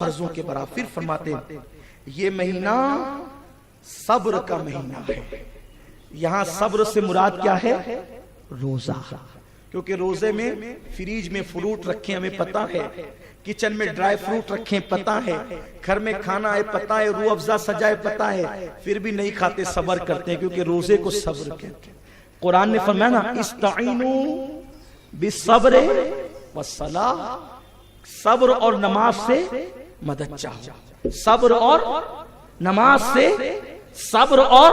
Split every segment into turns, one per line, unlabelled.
فرضوں کے برابر. پھر فرماتے ہیں یہ مہینہ صبر کا مہینہ ہے. یہاں صبر سے مراد کیا ہے؟ روزہ. کیونکہ روزے میں فریج میں فروٹ رکھیں ہمیں پتا ہے, کچن میں ڈرائی فروٹ رکھیں پتا ہے, گھر میں کھانا ہے پتا ہے, روح افزا سجائے پتا ہے, پھر بھی نہیں کھاتے, صبر کرتے ہیں کیونکہ روزے کو صبر کہتے ہیں. قرآن نے فرمایا نا استعینوا بالصبر والصلاۃ, صبر اور نماز سے مدد چاہو. صبر اور نماز سے, صبر اور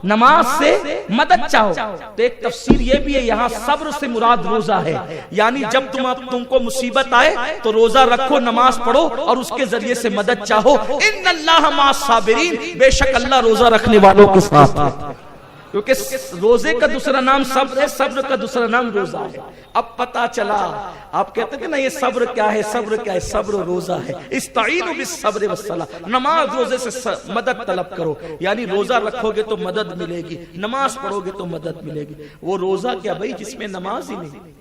نماز سے مدد چاہو. تو ایک تفسیر یہ بھی ہے یہاں صبر سے مراد روزہ ہے, یعنی جب تم کو مصیبت آئے تو روزہ رکھو, نماز پڑھو اور اس کے ذریعے سے مدد چاہو. ان اللہ مع الصابرین, بے شک اللہ روزہ رکھنے والوں کے ساتھ ہے. کیونکہ روزے کا دوسرا نام صبر ہے, صبر کا دوسرا نام روزہ ہے. اب پتا چلا, آپ کہتے تھے نا یہ صبر کیا ہے, صبر کیا ہے؟ صبر روزہ ہے. استعینوا بالصبر والصلاۃ, نماز روزے سے مدد طلب کرو, یعنی روزہ رکھو گے تو مدد ملے گی, نماز پڑھو گے تو مدد ملے گی. وہ روزہ کیا بھائی جس میں نماز ہی نہیں.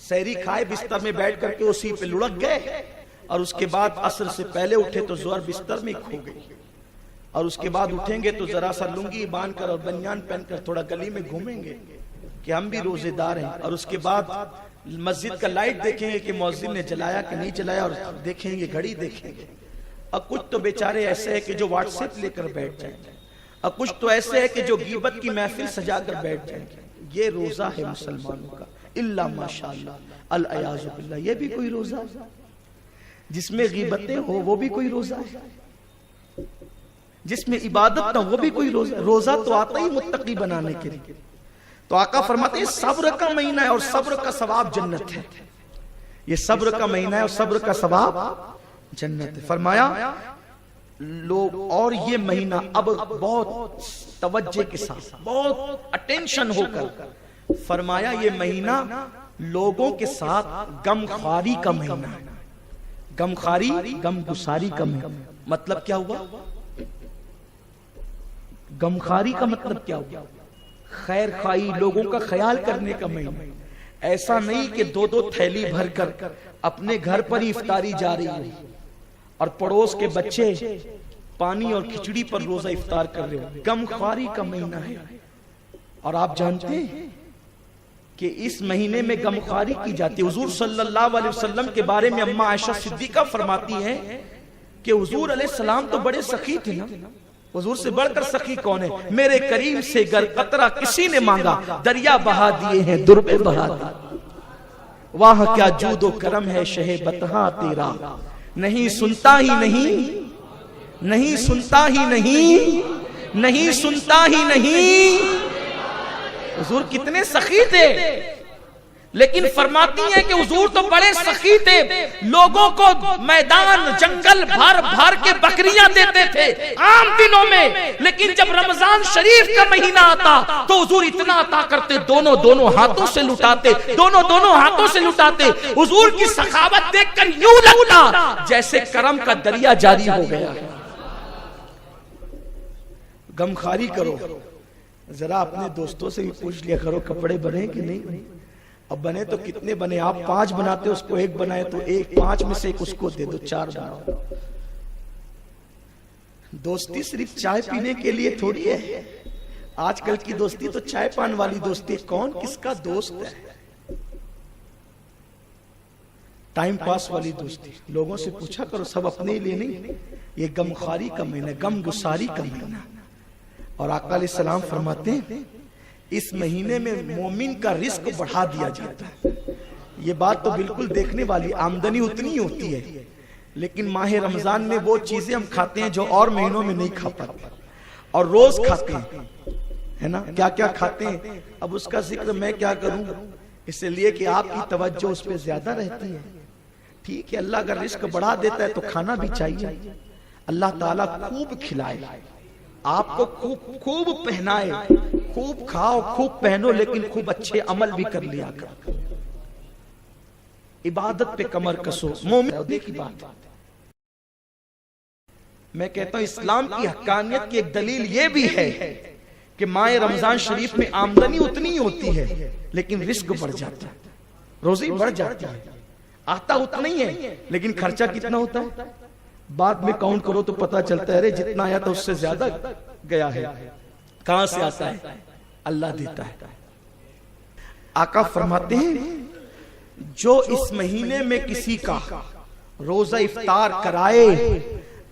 سحری کھائے بستر میں بیٹھ کر کے اسی پہ لڑک گئے, اور اس کے بعد عصر سے پہلے اٹھے تو ظہر بستر میں کھو گئی, اور اس کے بعد اٹھیں گے تو ذرا سا لنگی باندھ کر اور بنیان پہن کر تھوڑا گلی میں گھومیں گے کہ ہم بھی روزے دار ہیں, اور اس کے بعد مسجد کا لائٹ دیکھیں گے کہ مؤذن نے جلایا کہ نہیں جلایا, اور دیکھیں گے گھڑی دیکھیں گے. اور کچھ تو بیچارے ایسے ہیں کہ جو واٹس ایپ لے کر بیٹھ جائیں گے, اور کچھ تو ایسے ہیں کہ جو غیبت کی محفل سجا کر بیٹھ جائیں گے. یہ روزہ ہے مسلمانوں کا, الا ماشاءاللہ العیاذ باللہ. یہ بھی کوئی روزہ جس میں غیبتیں ہو, وہ بھی کوئی روزہ ہے. جس میں عبادت نہ, وہ بھی کوئی روزہ. روزہ تو آتا ہی متقی بنانے کے لیے. تو آقا فرماتے ہیں صبر کا مہینہ ہے اور صبر کا ثواب جنت ہے. یہ صبر کا مہینہ ہے اور صبر کا ثواب جنت ہے. فرمایا لوگ, اور یہ مہینہ اب بہت توجہ کے ساتھ, بہت اٹینشن ہو کر فرمایا یہ مہینہ لوگوں کے ساتھ غم خواری کا مہینہ ہے. غم خواری, غم گساری کا مہینہ. مطلب کیا ہوا؟ غمخواری کا مطلب کیا ہوا؟ خیر خواہی, لوگوں کا خیال کرنے کا مہینہ. ایسا نہیں کہ دو دو تھیلی بھر کر اپنے گھر پر ہی افطاری جا رہی ہو اور پڑوس کے بچے پانی اور کھچڑی پر روزہ افطار کر رہے ہو. غمخواری کا مہینہ ہے. اور آپ جانتے ہیں کہ اس مہینے میں غمخواری کی جاتی ہے. حضور صلی اللہ علیہ وسلم کے بارے میں اماں عائشہ صدیقہ فرماتی ہیں کہ حضور علیہ السلام تو بڑے سخی تھے نا. حضور سے بڑھ کر سخی کون ہے؟ میرے کریم سے گر قطرہ کسی نے مانگا, دریا بہا دیے ہیں دربے بہا دیے. واہ کیا جود و کرم ہے شہ بتہا تیرا, نہیں سنتا ہی نہیں, نہیں سنتا ہی نہیں, نہیں سنتا ہی نہیں. حضور کتنے سخی تھے, لیکن فرماتی ہیں کہ حضور تو بڑے سخی تھے, لوگوں کو میدان جنگل بھر بھر کے بکریاں دیتے تھے عام دنوں میں, لیکن جب رمضان شریف کا مہینہ آتا تو حضور اتنا عطا کرتے, دونوں ہاتھوں سے لٹاتے, دونوں ہاتھوں سے لٹاتے. حضور کی سخاوت دیکھ کر یوں لگتا جیسے کرم کا دریا جاری ہو گیا. غمخواری کرو, ذرا اپنے دوستوں سے بھی پوچھ لیا کرو کپڑے بنے کہ نہیں. اب بنے تو کتنے بنے؟ آپ 5 بناتے, اس کو 1 بنائے تو 5 میں سے 1 اس کو دے دو, 4 بناؤ. دوستی صرف چائے پینے کے لیے تھوڑی ہے. آج کل کی دوستی تو چائے پان والی دوستی. کون کس کا دوست ہے؟ ٹائم پاس والی دوستی. لوگوں سے پوچھا کرو, سب اپنے لیے نہیں. یہ غمخواری کا مہینہ, غم گساری کا مہینہ. اور آقا علیہ السلام فرماتے ہیں اس مہینے میں مومن کا رزق بڑھا دیا جاتا ہے. یہ بات تو بالکل دیکھنے والی, آمدنی اتنی ہی ہوتی ہے, لیکن ماہ رمضان میں وہ چیزیں ہم کھاتے ہیں جو اور مہینوں میں نہیں کھا پاتے, اور روز کھاتے ہیں, ہے نا. کیا کیا کھاتے ہیں, اب اس کا ذکر میں کیا کروں, اس لیے کہ آپ کی توجہ اس پہ زیادہ رہتی ہے. ٹھیک ہے, اللہ اگر رزق بڑھا دیتا ہے تو کھانا بھی چاہیے. اللہ تعالیٰ خوب کھلائے, آپ کو خوب پہنائے, خوب کھاؤ خوب پہنو, لیکن خوب اچھے عمل بھی کر لیا کر. عبادت پہ کمر کسو. مومن کی بات میں کہتا ہوں, اسلام کی حقانیت کی ایک دلیل یہ بھی ہے کہ ماہ رمضان شریف میں آمدنی اتنی ہوتی ہے لیکن رزق بڑھ جاتا ہے, روزی بڑھ جاتی ہے. آتا اتنا ہی ہے لیکن خرچہ کتنا ہوتا ہے بعد میں کاؤنٹ کرو تو پتا چلتا ہے ارے جتنا آیا تھا اس سے زیادہ گیا ہے. کہاں سے آتا ہے؟ اللہ دیتا ہے. آقا فرماتے ہیں جو اس مہینے میں کسی کا روزہ افطار کرائے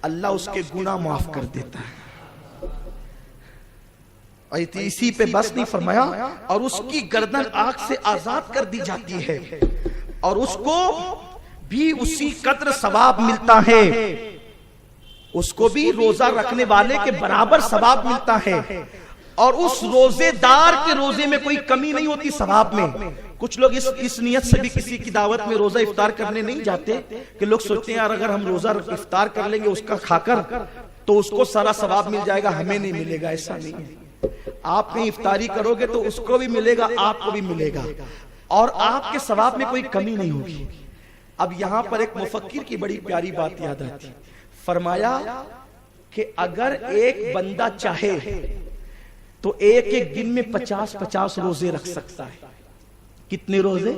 اللہ اس کے گناہ معاف کر دیتا ہے. اسی پہ بس نہیں فرمایا اور اس کی گردن آگ سے آزاد کر دی جاتی ہے اور اس کو بھی اسی قدر ثواب ملتا ہے. اس کو بھی روزہ رکھنے والے کے برابر ثواب ملتا ہے اور اس روزے دار کے روزے میں کوئی کمی نہیں ہوتی ثواب میں. کچھ لوگ اس نیت سے بھی کسی کی دعوت میں روزہ افطار کرنے نہیں جاتے کہ لوگ سوچتے ہیں یار اگر ہم روزہ افطار کر لیں گے اس کا کھا کر تو اس کو سارا ثواب مل جائے گا ہمیں نہیں ملے گا. ایسا نہیں ہے. آپ نے افطاری کرو گے تو اس کو بھی ملے گا آپ کو بھی ملے گا اور آپ کے ثواب میں کوئی کمی نہیں ہوگی. اب یہاں پر ایک مفکر کی بڑی پیاری بات یاد آتی. فرمایا کہ اگر ایک بندہ چاہے تو ایک ایک دن میں 50 روزے رکھ سکتا ہے. کتنے روزے؟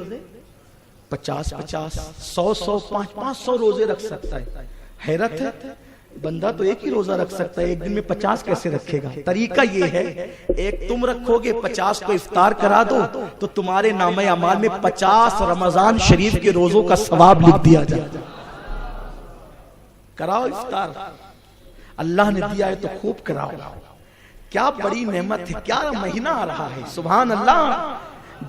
50 100 500 روزے رکھ سکتا ہے. حیرت ہے بندہ تو ایک ہی روزہ رکھ سکتا ہے ایک دن میں 50 کیسے رکھے گا؟ طریقہ یہ ہے ایک تم رکھو گے 50 کو افطار کرا دو تو تمہارے نامہ اعمال میں 50 رمضان شریف کے روزوں کا ثواب لکھ دیا جائے. کراؤ افطار اللہ نے دیا ہے تو خوب کراؤ. کیا بڑی نعمت ہے. کیا مہینہ آ رہا ہے سبحان اللہ.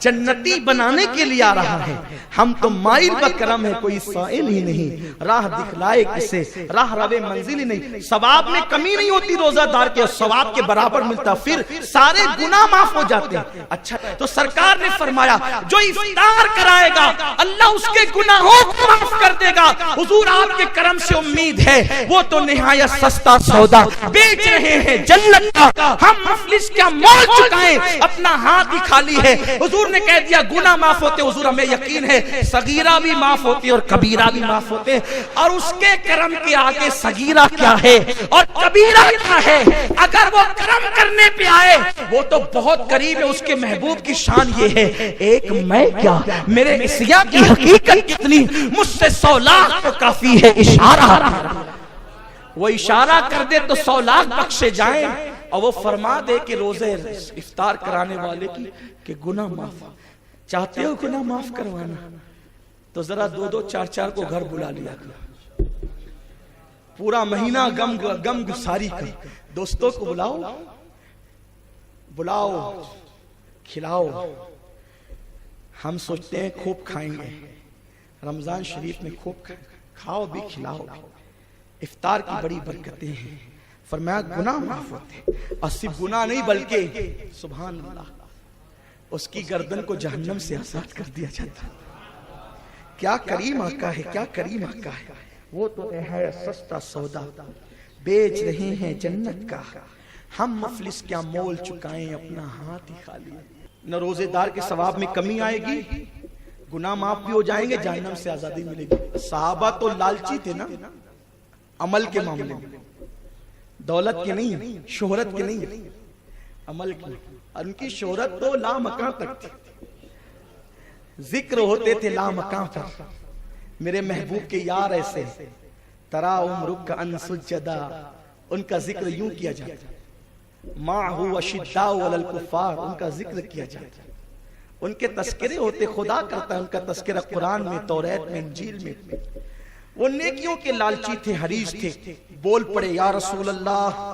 جنتی بنانے کے لیے آ رہا ہے. ہم تو مائل بکرم ہے کوئی سائل ہی نہیں راہ دکھلائے کسے راہ روے منزل ہی نہیں. ثواب میں کمی نہیں ہوتی روزہ دار کے ثواب کے برابر ملتا پھر سارے گناہ معاف ہو جاتے ہیں. اچھا تو سرکار نے فرمایا جو افطار کرائے گا اللہ اس کے گناہوں کو معاف کر دے گا. حضور آپ کے کرم سے امید ہے وہ تو نہایت سستا سودا بیچ رہے ہیں جنت کا. ہم مفلس کیا مول چکائیں اپنا ہاتھ ہی خالی ہے. حضور نے کہہ دیا گناہ معاف ہوتے. حضور ہمیں یقین ہے صغیرہ بھی معاف ہوتی اور کبیرہ بھی معاف ہوتے اور اس کے کرم کے آگے صغیرہ کیا ہے اور کبیرہ کیا ہے. اگر وہ کرم کرنے پہ آئے وہ تو بہت قریب ہے. اس کے محبوب کی شان یہ ہے ایک میں کیا میرے عصیہ کی حقیقت کتنی مجھ سے 100 لاکھ تو کافی ہے اشارہ. وہ اشارہ کر دے تو 100 لاکھ بخشے جائیں اور وہ فرما دے کہ روزے افطار کرانے والے کی کہ گناہ معاف. چاہتے ہو گناہ معاف کروانا تو ذرا 2 4 کو گھر بلا لیا کرو. پورا مہینہ غم گساری کر. دوستوں کو بلاؤ کھلاؤ. ہم سوچتے ہیں خوب کھائیں گے رمضان شریف میں خوب کھاؤ بھی کھلاؤ. افطار کی بڑی برکتیں ہیں. فرمایا گناہ معاف ہوتے اور صرف گناہ نہیں بلکہ سبحان اللہ اس کی گردن کو جہنم سے آزاد کر دیا جاتا. کیا کریم آقا ہے کیا کریم آقا ہے. وہ تو ہے سستا سودا بیچ رہے ہیں جنت کا. ہم مفلس کیا مول چکائیں اپنا ہاتھ ہی خالی. نہ روزے دار کے ثواب میں کمی آئے گی گناہ معاف بھی ہو جائیں گے جہنم سے آزادی ملے گی. صحابہ تو لالچی تھے نا عمل کے معاملے میں. دولت کے نہیں شہرت کے نہیں عمل کی. ان کی شہرت تو لا مکان تک تھی. ذکر ہوتے تھے لا مکان پر. میرے محبوب کے یار ایسے ترا عمرک ان سجدا ان کا ذکر یوں کیا جاتا. معه اشداء علی الکفار ان کا ذکر کیا جاتا. ان کے تذکرے ہوتے خدا کرتا ہے ان کا تذکرہ قرآن میں توریت میں انجیل میں. وہ نیکیوں کے لالچی تھے حریص تھے. بول پڑے یا رسول اللہ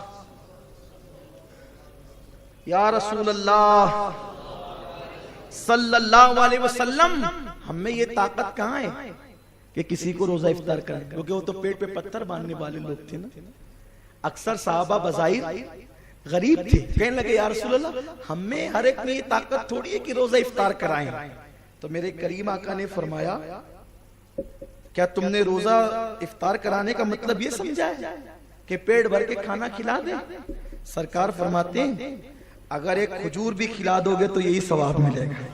یا رسول اللہ صلی اللہ علیہ وسلم. ہم میں یہ طاقت کہاں ہے کہ کسی کو روزہ افطار کریں کیونکہ وہ تو پیٹ پہ پتھر باندھنے والے لوگ تھے نا. اکثر صحابہ بظاہر غریب تھے. کہنے لگے یا رسول اللہ ہم میں ہر ایک میں یہ طاقت تھوڑی ہے کہ روزہ افطار کرائیں. تو میرے کریم آقا نے فرمایا کیا تم نے روزہ افطار کرانے کا مطلب یہ سمجھا ہے کہ پیٹ بھر کے کھانا کھلا دیں؟ سرکار فرماتے ہیں اگر ایک کھجور بھی کھلا دو گے تو یہی ثواب ملے گا.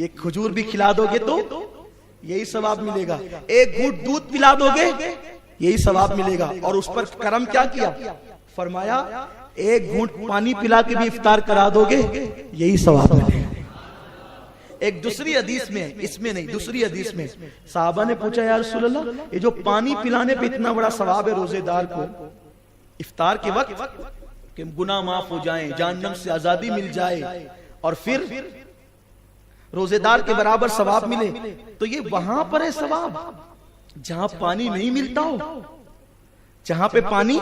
یہ کھجور بھی کھلا دو گے تو یہی ثواب ملے گا. ایک گھونٹ دودھ پلا دو گے یہی ثواب ملے گا. اور اس پر کرم کیا کیا فرمایا ایک گھونٹ پانی پلا کے بھی افطار کرا دو گے یہی ثواب ملے گا. ایک دوسری حدیث میں، اس میں نہیں، دوسری حدیث میں صحابہ نے پوچھا یا رسول اللہ یہ جو پانی پلانے پہ اتنا بڑا ثواب ہے روزے دار کو، افطار کے وقت کہ گناہ معاف ہو جائیں، جہنم سے آزادی مل جائے اور پھر روزے دار کے برابر ثواب ملے، تو یہ وہاں پر ہے ثواب جہاں پانی نہیں ملتا ہو، جہاں پہ پانی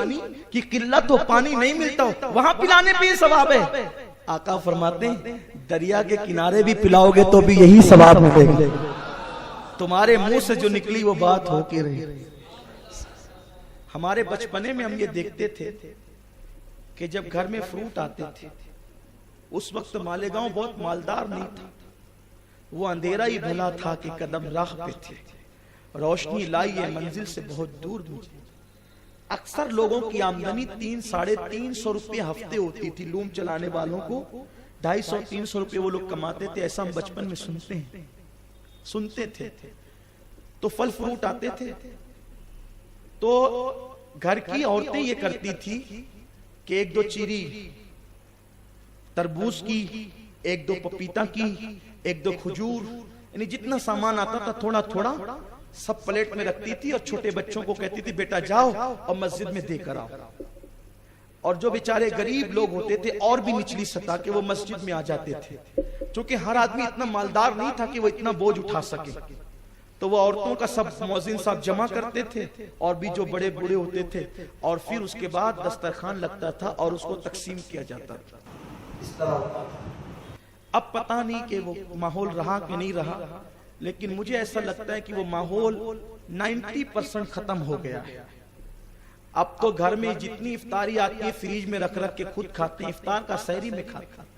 کی قلت ہو، پانی نہیں ملتا ہو، وہاں پلانے پہ یہ ثواب ہے۔ آقا فرماتے ہیں دریا کے کنارے بھی پلاؤ گے تو بھی یہی ثواب ملے گا، تمہارے منہ سے جو نکلی وہ بات ہو کے رہی۔ ہمارے بچپنے میں ہم یہ دیکھتے تھے کہ جب گھر میں فروٹ آتے تھے، اس وقت مالیگاؤں بہت مالدار نہیں تھا، وہ اندھیرا ہی بھلا تھا کہ قدم راہ پہ تھے، روشنی لائی ہے منزل سے بہت دور مجھے۔ اکثر لوگوں کی آمدنی 300-350 روپے ہفتے ہوتی تھی، لوم چلانے والوں کو 250-300 روپے وہ لوگ کماتے تھے، ایسا ہم بچپن میں سنتے تھے۔ تو پھل فروٹ آتے تھے تو گھر کی عورتیں یہ کرتی تھی کہ 1-2 چیری تربوز کی، 1-2 پپیتا کی، 1-2 کھجور، یعنی جتنا سامان آتا تھا تھوڑا تھوڑا سب پلیٹ میں رکھتی تھی، اور چھوٹے بچوں کو کہتی تھی بیٹا جاؤ اور مسجد میں دے کر آؤ۔ اور جو بیچارے غریب لوگ ہوتے تھے اور بھی نچلی سطح کے، وہ مسجد میں آ جاتے تھے، چونکہ ہر آدمی اتنا مالدار نہیں تھا کہ وہ اتنا بوجھ اٹھا سکے، تو وہ عورتوں کا سب مؤذن صاحب جمع کرتے تھے، اور بھی جو بڑے بوڑھے ہوتے تھے، اور پھر اس کے بعد دسترخوان لگتا تھا اور اس کو تقسیم کیا جاتا تھا۔ اس طرح ہوتا تھا۔ اب پتہ نہیں کہ وہ ماحول رہا کہ نہیں رہا، لیکن مجھے ایسا لگتا ہے کہ وہ ماحول 90% ختم ہو گیا ہے۔ اب تو گھر میں جتنی افطاری آتی ہے فریج میں رکھ رکھ کے خود کھاتے ہیں، افطار کا سحری میں کھاتے ہیں۔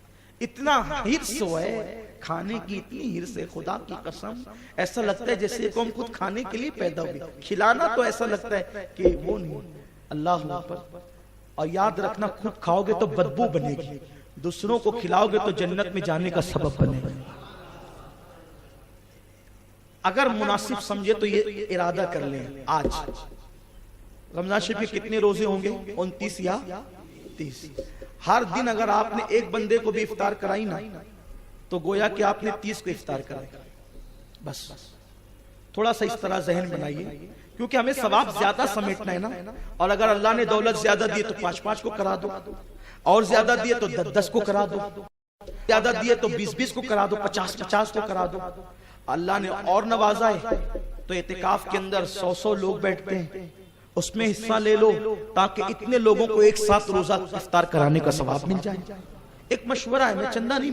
اتنا ہرس ہے کھانے کی، اتنی ہرس ہے خدا کی قسم، ایسا لگتا ہے جیسے ہم خود کھانے کے لیے پیدا ہوئے، کھلانا تو ایسا لگتا ہے کہ وہ نہیں۔ اللہ اکبر۔ اور یاد رکھنا خود کھاؤ گے تو بدبو بنے گی، دوسروں کو کھلاؤ گے تو جنت میں جانے کا سبب بنے گا۔ اگر مناسب سمجھے تو یہ ارادہ کر لیں، آج رمضان شریف کے کتنے روزے ہوں گے؟ 29 یا 30۔ ہر دن اگر آپ نے ایک بندے کو بھی افطار کرائی نا تو گویا کہ آپ نے 30 کو افطار کرائی۔ بس تھوڑا سا اس طرح ذہن بنائیے، کیونکہ ہمیں ثواب زیادہ سمیٹنا ہے نا، اور اگر اللہ نے دولت زیادہ دی تو 5-5 کو کرا دو، اور زیادہ دیے تو 10-10 کو کرا دو، زیادہ دیے تو 20-20 کو کرا دو، 50-50 کو کرا دو۔ اللہ نے اور نوازا ہے تو اعتکاف کے اندر 100 لوگ بیٹھتے ہیں، اس میں حصہ لے لو تاکہ اتنے لوگوں کو ایک ساتھ روزہ افطار کرانے کا ثواب مل جائے۔ ایک مشورہ ہے، میں چندہ نہیں